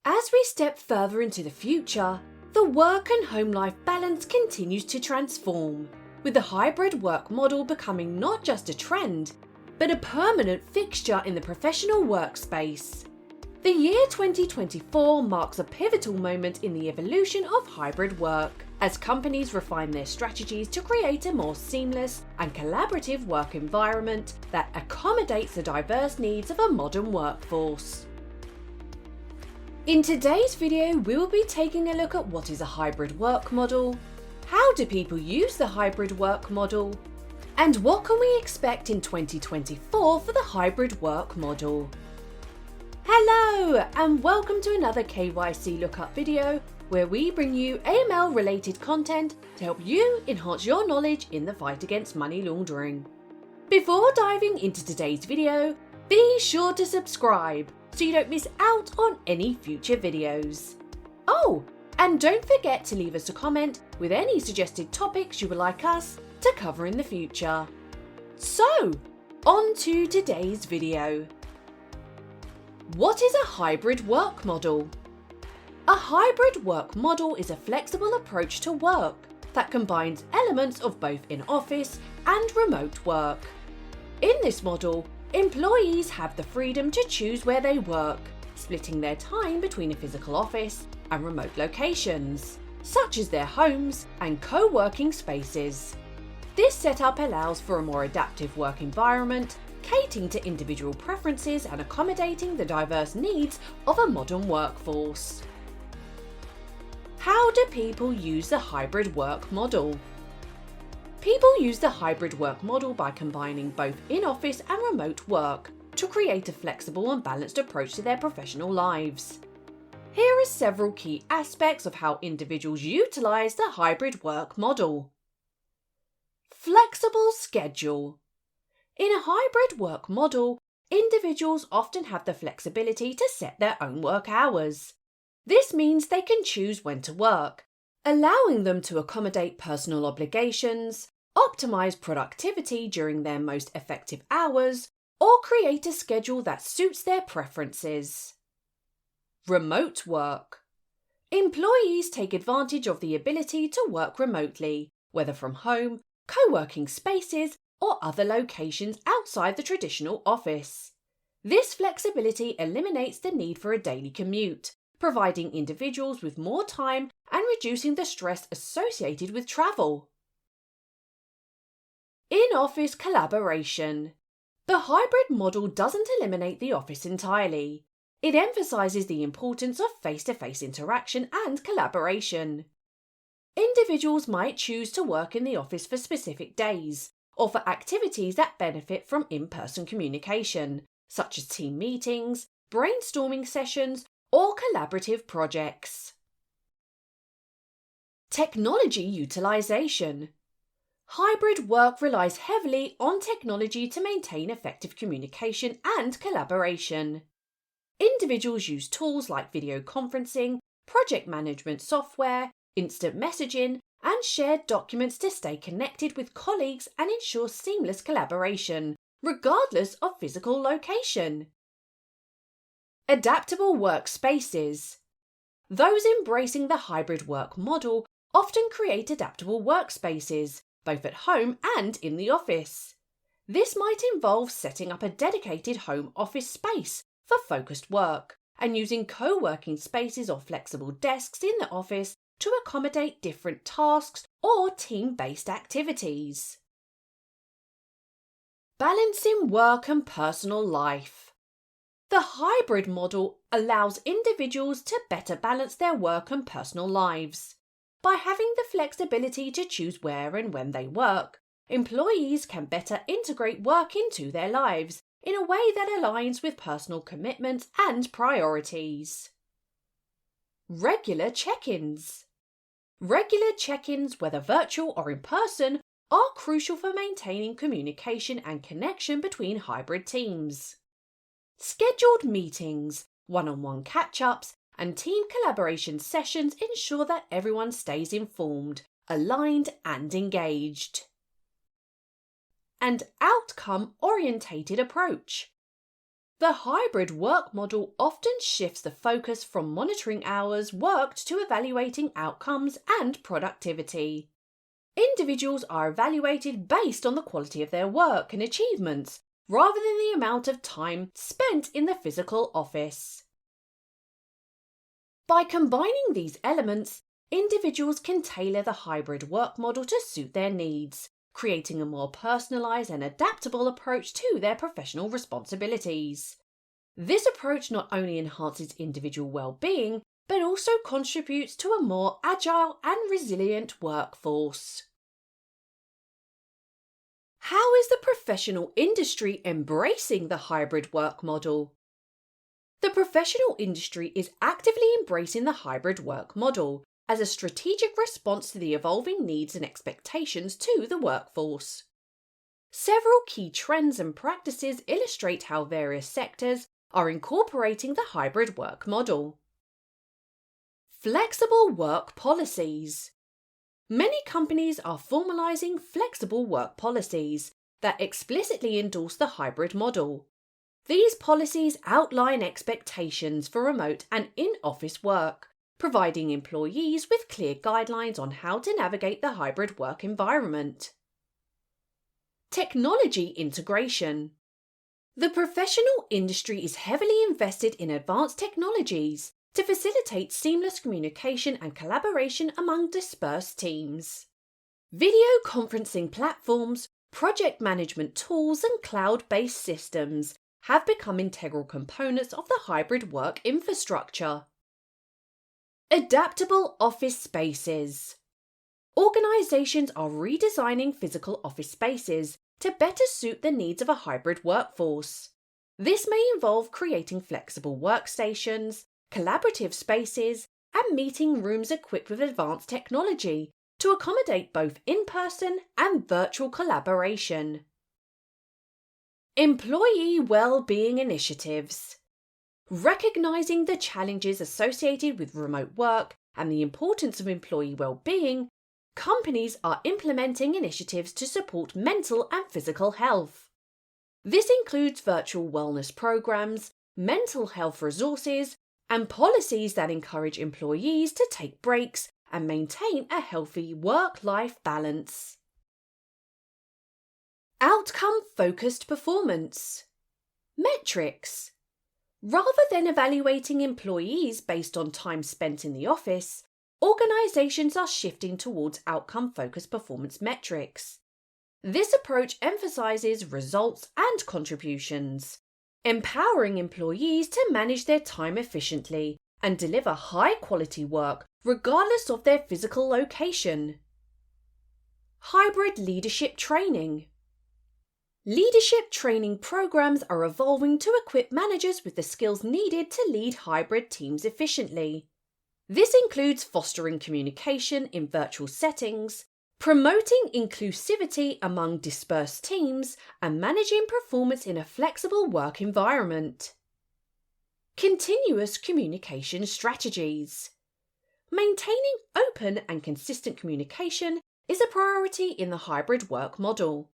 As we step further into the future, the work and home life balance continues to transform, with the hybrid work model becoming not just a trend, but a permanent fixture in the professional workspace. The year 2024 marks a pivotal moment in the evolution of hybrid work, as companies refine their strategies to create a more seamless and collaborative work environment that accommodates the diverse needs of a modern workforce. In today's video, we will be taking a look at what is a hybrid work model, how do people use the hybrid work model, and what can we expect in 2024 for the hybrid work model. Hello, and welcome to another KYC Lookup video, where we bring you AML-related content to help you enhance your knowledge in the fight against money laundering. Before diving into today's video, be sure to subscribe so you don't miss out on any future videos. Oh, and don't forget to leave us a comment with any suggested topics you would like us to cover in the future. So, on to today's video. What is a hybrid work model? A hybrid work model is a flexible approach to work that combines elements of both in-office and remote work. In this model, employees have the freedom to choose where they work, splitting their time between a physical office and remote locations, such as their homes and co-working spaces. This setup allows for a more adaptive work environment, catering to individual preferences and accommodating the diverse needs of a modern workforce. How do people use the hybrid work model? People use the hybrid work model by combining both in-office and remote work to create a flexible and balanced approach to their professional lives. Here are several key aspects of how individuals utilize the hybrid work model. Flexible schedule. In a hybrid work model, individuals often have the flexibility to set their own work hours. This means they can choose when to work, allowing them to accommodate personal obligations, optimize productivity during their most effective hours, or create a schedule that suits their preferences. Remote work. Employees take advantage of the ability to work remotely, whether from home, co-working spaces, or other locations outside the traditional office. This flexibility eliminates the need for a daily commute, providing individuals with more time and reducing the stress associated with travel. In-office collaboration. The hybrid model doesn't eliminate the office entirely. It emphasises the importance of face-to-face interaction and collaboration. Individuals might choose to work in the office for specific days, or for activities that benefit from in-person communication, such as team meetings, brainstorming sessions, or collaborative projects. Technology utilisation. Hybrid work relies heavily on technology to maintain effective communication and collaboration. Individuals use tools like video conferencing, project management software, instant messaging, and shared documents to stay connected with colleagues and ensure seamless collaboration, regardless of physical location. Adaptable workspaces. Those embracing the hybrid work model often create adaptable workspaces, both at home and in the office. This might involve setting up a dedicated home office space for focused work, and using co-working spaces or flexible desks in the office to accommodate different tasks or team-based activities. Balancing work and personal life. The hybrid model allows individuals to better balance their work and personal lives. By having the flexibility to choose where and when they work, employees can better integrate work into their lives in a way that aligns with personal commitments and priorities. Regular check-ins. Regular check-ins, whether virtual or in person, are crucial for maintaining communication and connection between hybrid teams. Scheduled meetings, one-on-one catch-ups, and team collaboration sessions ensure that everyone stays informed, aligned, and engaged. And outcome-orientated approach. The hybrid work model often shifts the focus from monitoring hours worked to evaluating outcomes and productivity. Individuals are evaluated based on the quality of their work and achievements, rather than the amount of time spent in the physical office. By combining these elements, individuals can tailor the hybrid work model to suit their needs, creating a more personalised and adaptable approach to their professional responsibilities. This approach not only enhances individual well-being, but also contributes to a more agile and resilient workforce. How is the professional industry embracing the hybrid work model? The professional industry is actively embracing the hybrid work model as a strategic response to the evolving needs and expectations to the workforce. Several key trends and practices illustrate how various sectors are incorporating the hybrid work model. Flexible work policies. Many companies are formalising flexible work policies that explicitly endorse the hybrid model. These policies outline expectations for remote and in-office work, providing employees with clear guidelines on how to navigate the hybrid work environment. Technology integration. The professional industry is heavily invested in advanced technologies to facilitate seamless communication and collaboration among dispersed teams. Video conferencing platforms, project management tools, and cloud-based systems have become integral components of the hybrid work infrastructure. Adaptable office spaces. Organisations are redesigning physical office spaces to better suit the needs of a hybrid workforce. This may involve creating flexible workstations, collaborative spaces, and meeting rooms equipped with advanced technology to accommodate both in-person and virtual collaboration. Employee well-being initiatives. Recognising the challenges associated with remote work and the importance of employee well-being, companies are implementing initiatives to support mental and physical health. This includes virtual wellness programs, mental health resources, and policies that encourage employees to take breaks and maintain a healthy work-life balance. Outcome-focused performance. Metrics. Rather than evaluating employees based on time spent in the office, organisations are shifting towards outcome-focused performance metrics. This approach emphasises results and contributions, empowering employees to manage their time efficiently and deliver high-quality work regardless of their physical location. Hybrid leadership training. Leadership training programs are evolving to equip managers with the skills needed to lead hybrid teams efficiently. This includes fostering communication in virtual settings, promoting inclusivity among dispersed teams, and managing performance in a flexible work environment. Continuous communication strategies. Maintaining open and consistent communication is a priority in the hybrid work model.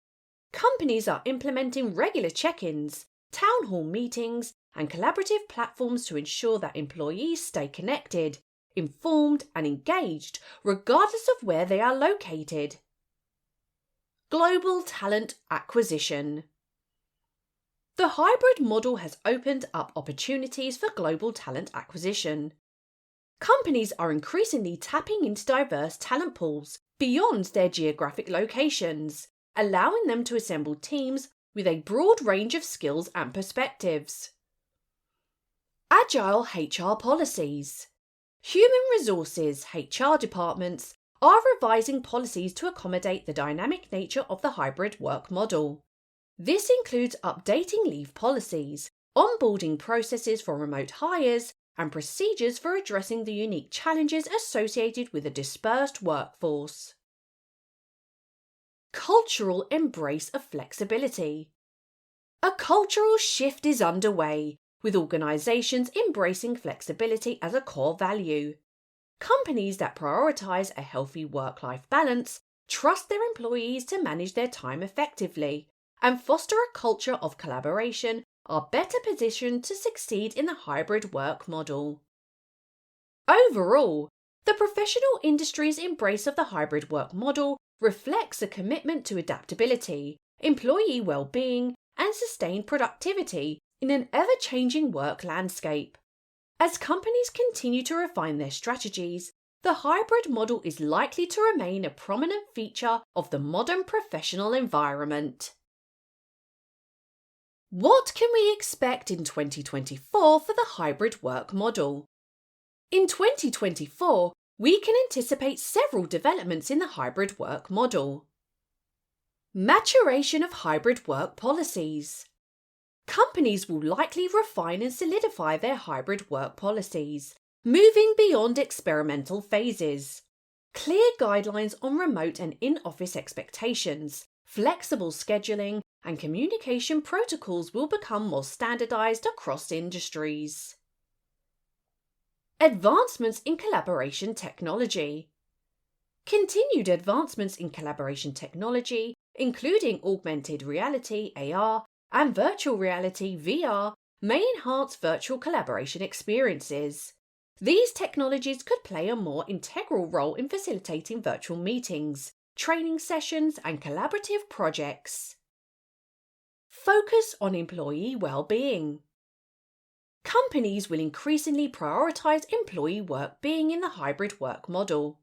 Companies are implementing regular check-ins, town hall meetings, and collaborative platforms to ensure that employees stay connected, informed, and engaged regardless of where they are located. Global talent acquisition. The hybrid model has opened up opportunities for global talent acquisition. Companies are increasingly tapping into diverse talent pools beyond their geographic locations, allowing them to assemble teams with a broad range of skills and perspectives. Agile HR policies. Human resources HR departments are revising policies to accommodate the dynamic nature of the hybrid work model. This includes updating leave policies, onboarding processes for remote hires, and procedures for addressing the unique challenges associated with a dispersed workforce. Cultural embrace of flexibility. A cultural shift is underway, with organisations embracing flexibility as a core value. Companies that prioritise a healthy work-life balance trust their employees to manage their time effectively and foster a culture of collaboration are better positioned to succeed in the hybrid work model. Overall, the professional industry's embrace of the hybrid work model reflects a commitment to adaptability, employee well-being, and sustained productivity in an ever-changing work landscape. As companies continue to refine their strategies, the hybrid model is likely to remain a prominent feature of the modern professional environment. What can we expect in 2024 for the hybrid work model? In 2024, we can anticipate several developments in the hybrid work model. Maturation of hybrid work policies. Companies will likely refine and solidify their hybrid work policies, moving beyond experimental phases. Clear guidelines on remote and in-office expectations, flexible scheduling, and communication protocols will become more standardized across industries. Advancements in collaboration technology. Continued advancements in collaboration technology, including augmented reality (AR) and virtual reality (VR), may enhance virtual collaboration experiences. These technologies could play a more integral role in facilitating virtual meetings, training sessions, and collaborative projects. Focus on employee well-being. Companies will increasingly prioritise employee well-being in the hybrid work model.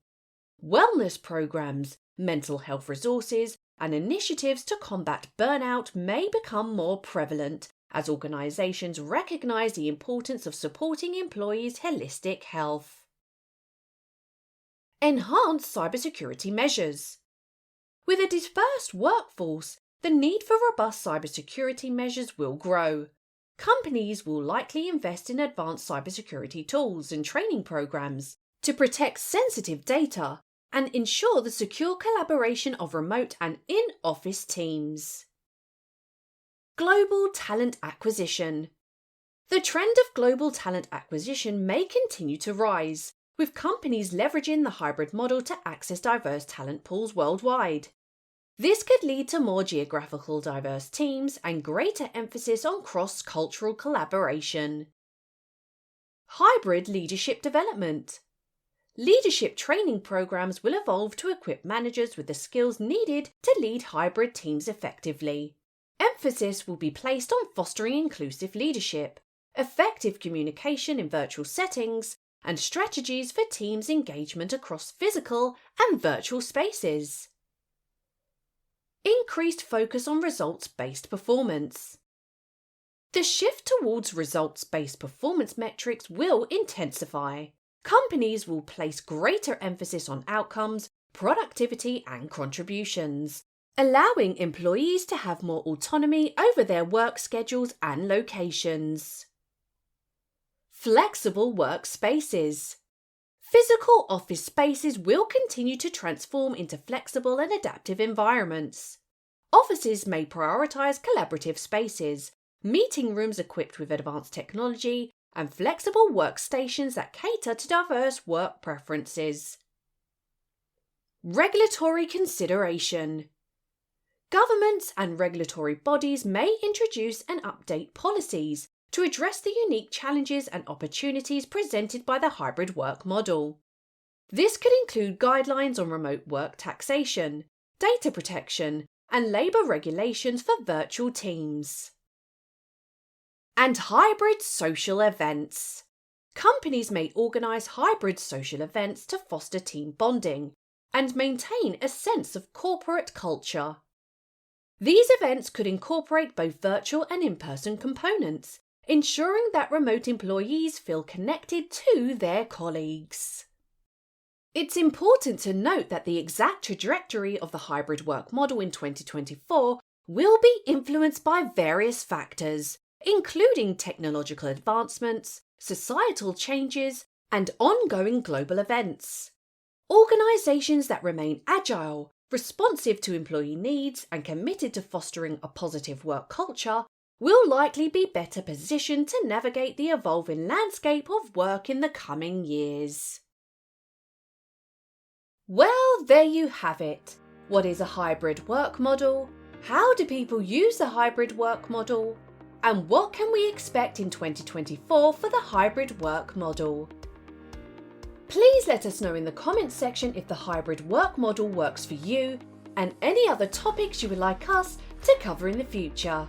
Wellness programs, mental health resources, and initiatives to combat burnout may become more prevalent as organisations recognise the importance of supporting employees' holistic health. Enhanced cybersecurity measures. With a dispersed workforce, the need for robust cybersecurity measures will grow. Companies will likely invest in advanced cybersecurity tools and training programs to protect sensitive data and ensure the secure collaboration of remote and in-office teams. Global talent acquisition. The trend of global talent acquisition may continue to rise, with companies leveraging the hybrid model to access diverse talent pools worldwide. This could lead to more geographical diverse teams and greater emphasis on cross-cultural collaboration. Hybrid leadership development. Leadership training programs will evolve to equip managers with the skills needed to lead hybrid teams effectively. Emphasis will be placed on fostering inclusive leadership, effective communication in virtual settings, and strategies for teams' engagement across physical and virtual spaces. Increased focus on results-based performance. The shift towards results-based performance metrics will intensify. Companies will place greater emphasis on outcomes, productivity, and contributions, allowing employees to have more autonomy over their work schedules and locations. Flexible workspaces. Physical office spaces will continue to transform into flexible and adaptive environments. Offices may prioritise collaborative spaces, meeting rooms equipped with advanced technology, and flexible workstations that cater to diverse work preferences. Regulatory consideration. Governments and regulatory bodies may introduce and update policies to address the unique challenges and opportunities presented by the hybrid work model. This could include guidelines on remote work taxation, data protection, and labour regulations for virtual teams. And hybrid social events. Companies may organise hybrid social events to foster team bonding and maintain a sense of corporate culture. These events could incorporate both virtual and in-person components, ensuring that remote employees feel connected to their colleagues. It's important to note that the exact trajectory of the hybrid work model in 2024 will be influenced by various factors, including technological advancements, societal changes, and ongoing global events. Organisations that remain agile, responsive to employee needs, and committed to fostering a positive work culture will likely be better positioned to navigate the evolving landscape of work in the coming years. Well, there you have it. What is a hybrid work model? How do people use the hybrid work model? And what can we expect in 2024 for the hybrid work model? Please let us know in the comments section if the hybrid work model works for you and any other topics you would like us to cover in the future.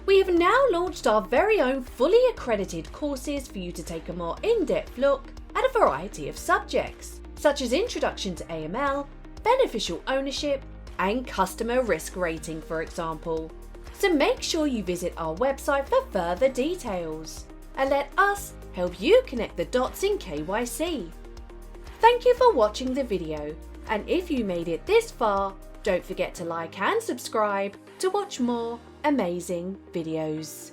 We have now launched our very own fully accredited courses for you to take a more in-depth look at a variety of subjects, such as Introduction to AML, Beneficial Ownership, and Customer Risk Rating, for example. So make sure you visit our website for further details, and let us help you connect the dots in KYC. Thank you for watching the video, and if you made it this far, don't forget to like and subscribe to watch more amazing videos.